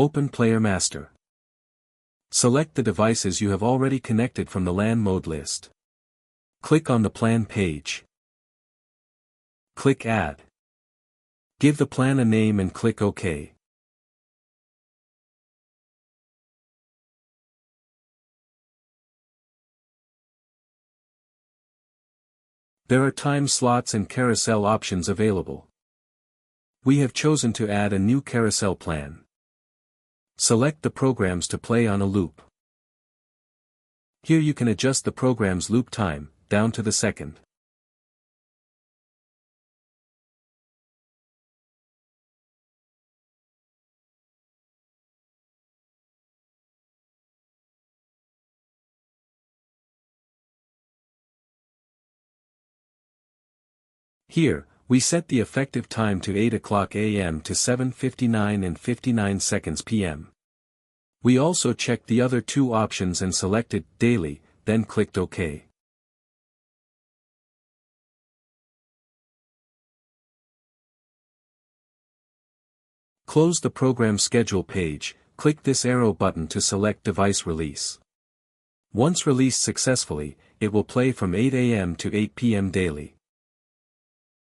Open PlayerMaster. Select the devices you have already connected from the LAN mode list. Click on the plan page. Click Add. Give the plan a name and click OK. There are time slots and carousel options available. We have chosen to add a new carousel plan. Select the programs to play on a loop. Here you can adjust the program's loop time, down to the second. Here, we set the effective time to 8 o'clock AM to 7:59 and 59 seconds PM. We also checked the other two options and selected Daily, then clicked OK. Close the program schedule page, click this arrow button to select device release. Once released successfully, it will play from 8 AM to 8 PM daily.